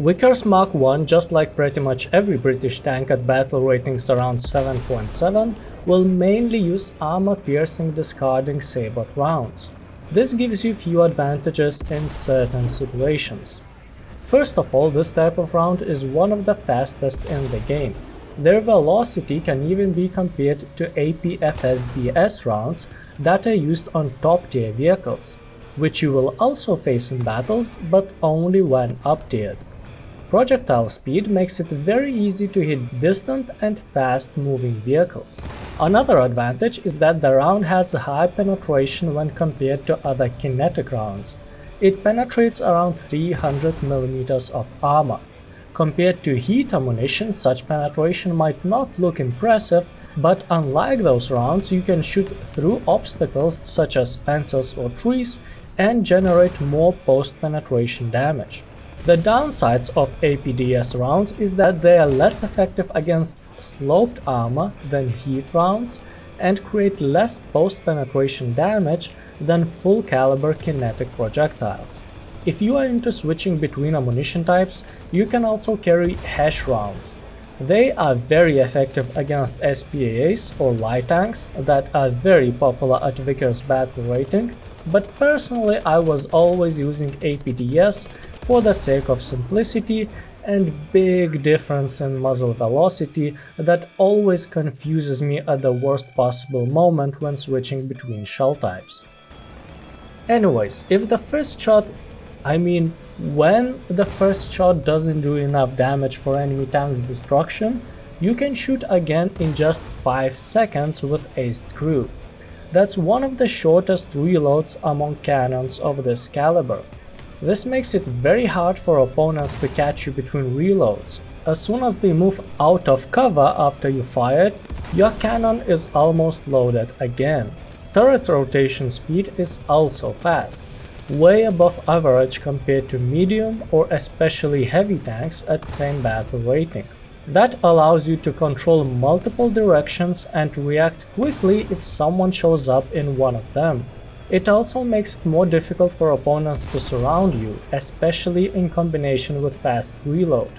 Vickers Mk.1, just like pretty much every British tank at battle ratings around 7.7, will mainly use armor-piercing discarding sabot rounds. This gives you few advantages in certain situations. First of all, this type of round is one of the fastest in the game. Their velocity can even be compared to APDS rounds that are used on top-tier vehicles, which you will also face in battles, but only when up-tiered. Projectile speed makes it very easy to hit distant and fast-moving vehicles. Another advantage is that the round has a high penetration when compared to other kinetic rounds. It penetrates around 300 mm of armor. Compared to heat ammunition, such penetration might not look impressive, but unlike those rounds, you can shoot through obstacles such as fences or trees and generate more post-penetration damage. The downsides of APDS rounds is that they are less effective against sloped armor than heat rounds and create less post-penetration damage than full-caliber kinetic projectiles. If you are into switching between ammunition types, you can also carry HESH rounds. They are very effective against SPAAs or light tanks that are very popular at Vickers battle rating, but personally I was always using APDS for the sake of simplicity and big difference in muzzle velocity that always confuses me at the worst possible moment when switching between shell types. Anyways, when the first shot doesn't do enough damage for enemy tank's destruction, you can shoot again in just 5 seconds with aced crew. That's one of the shortest reloads among cannons of this caliber. This makes it very hard for opponents to catch you between reloads. As soon as they move out of cover after you fired, your cannon is almost loaded again. Turret rotation speed is also fast, way above average compared to medium or especially heavy tanks at same battle rating. That allows you to control multiple directions and react quickly if someone shows up in one of them. It also makes it more difficult for opponents to surround you, especially in combination with fast reload.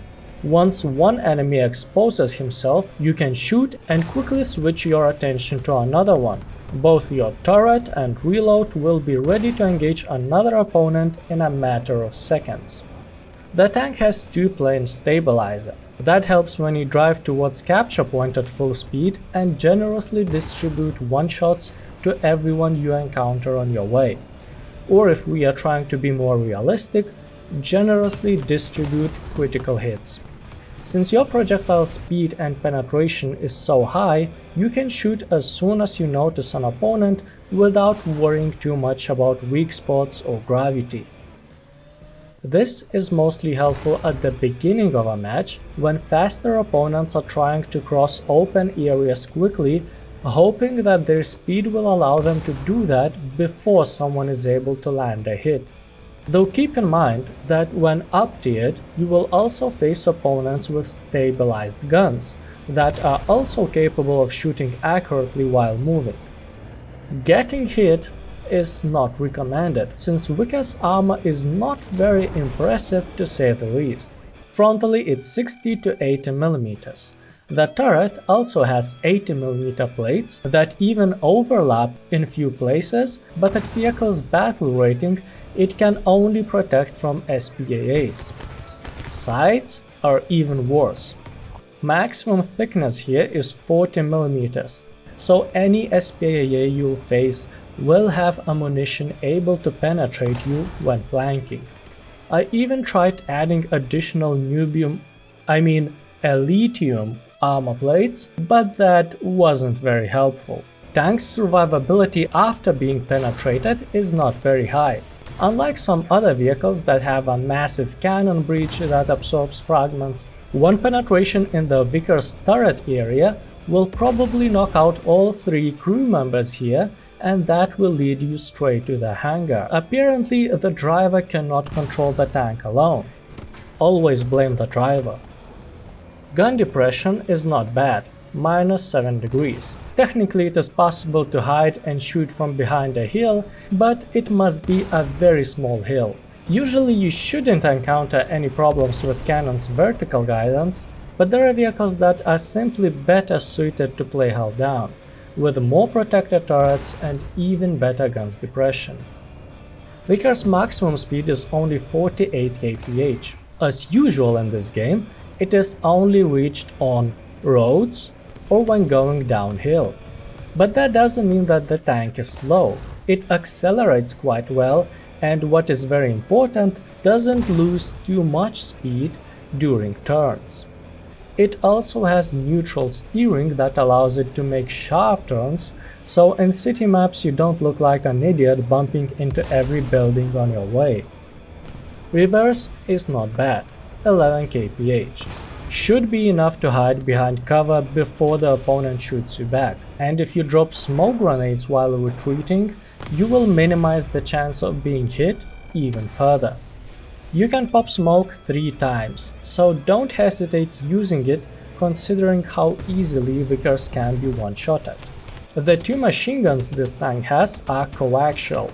Once one enemy exposes himself, you can shoot and quickly switch your attention to another one. Both your turret and reload will be ready to engage another opponent in a matter of seconds. The tank has 2-plane stabilizer. That helps when you drive towards capture point at full speed and generously distribute one-shots to everyone you encounter on your way. Or if we are trying to be more realistic, generously distribute critical hits. Since your projectile speed and penetration is so high, you can shoot as soon as you notice an opponent without worrying too much about weak spots or gravity. This is mostly helpful at the beginning of a match, when faster opponents are trying to cross open areas quickly, hoping that their speed will allow them to do that before someone is able to land a hit. Though keep in mind that when up-tiered, you will also face opponents with stabilized guns that are also capable of shooting accurately while moving. Getting hit is not recommended, since Vickers armor is not very impressive to say the least. Frontally it's 60 to 80 mm. The turret also has 80 mm plates that even overlap in few places, but at vehicle's battle rating it can only protect from SPAAs. Sides are even worse. Maximum thickness here is 40 mm, so any SPAA you'll face will have ammunition able to penetrate you when flanking. I even tried adding additional Elitium armor plates, but that wasn't very helpful. Tank's survivability after being penetrated is not very high. Unlike some other vehicles that have a massive cannon breech that absorbs fragments, one penetration in the Vickers turret area will probably knock out all 3 crew members here, and that will lead you straight to the hangar. Apparently, the driver cannot control the tank alone. Always blame the driver. Gun depression is not bad, -7 degrees. Technically it is possible to hide and shoot from behind a hill, but it must be a very small hill. Usually you shouldn't encounter any problems with cannon's vertical guidance, but there are vehicles that are simply better suited to play held down, with more protected turrets and even better guns depression. Vickers' maximum speed is only 48 kph. As usual in this game, it is only reached on roads or when going downhill. But that doesn't mean that the tank is slow. It accelerates quite well, and what is very important, doesn't lose too much speed during turns. It also has neutral steering that allows it to make sharp turns, so in city maps you don't look like an idiot bumping into every building on your way. Reverse is not bad, 11 kph. Should be enough to hide behind cover before the opponent shoots you back, and if you drop smoke grenades while retreating, you will minimize the chance of being hit even further. You can pop smoke 3 times, so don't hesitate using it considering how easily Vickers can be one-shotted. The 2 machine guns this tank has are coaxial.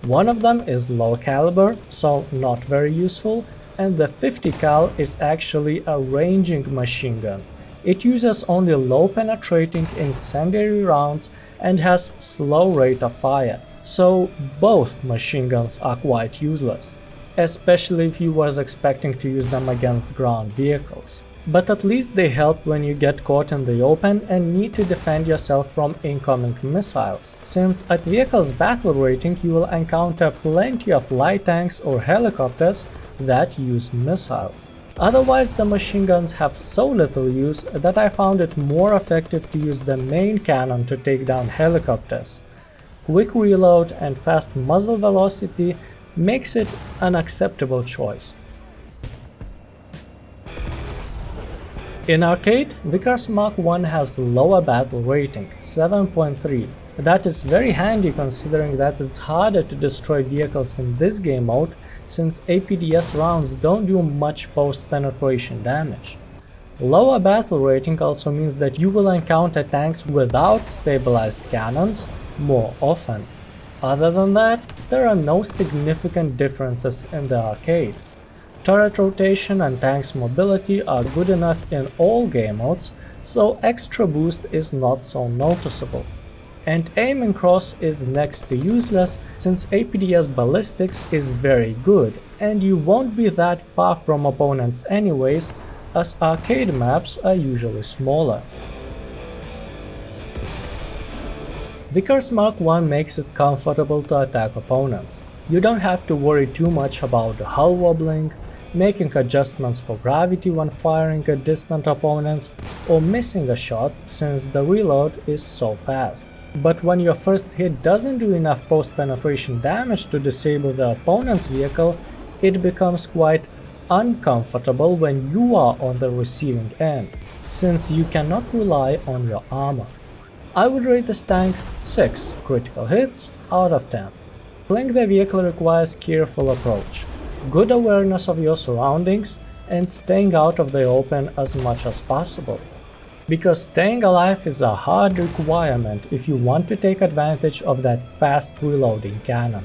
One of them is low caliber, so not very useful, and the 50 cal is actually a ranging machine gun. It uses only low penetrating incendiary rounds and has slow rate of fire, so both machine guns are quite useless, especially if you was expecting to use them against ground vehicles. But at least they help when you get caught in the open and need to defend yourself from incoming missiles, since at vehicle's battle rating you will encounter plenty of light tanks or helicopters that use missiles. Otherwise, the machine guns have so little use that I found it more effective to use the main cannon to take down helicopters. Quick reload and fast muzzle velocity makes it an acceptable choice. In arcade, Vickers Mk.1 has lower battle rating, 7.3. That is very handy considering that it's harder to destroy vehicles in this game mode, since APDS rounds don't do much post-penetration damage. Lower battle rating also means that you will encounter tanks without stabilized cannons more often. Other than that, there are no significant differences in the arcade. Turret rotation and tanks mobility are good enough in all game modes, so extra boost is not so noticeable. And aiming cross is next to useless, since APDS ballistics is very good, and you won't be that far from opponents anyways, as arcade maps are usually smaller. Vickers Mk.1 makes it comfortable to attack opponents. You don't have to worry too much about the hull wobbling, making adjustments for gravity when firing at distant opponents, or missing a shot since the reload is so fast. But when your first hit doesn't do enough post-penetration damage to disable the opponent's vehicle, it becomes quite uncomfortable when you are on the receiving end, since you cannot rely on your armor. I would rate this tank 6 critical hits out of 10. Killing the vehicle requires careful approach, good awareness of your surroundings, and staying out of the open as much as possible. Because staying alive is a hard requirement if you want to take advantage of that fast reloading cannon.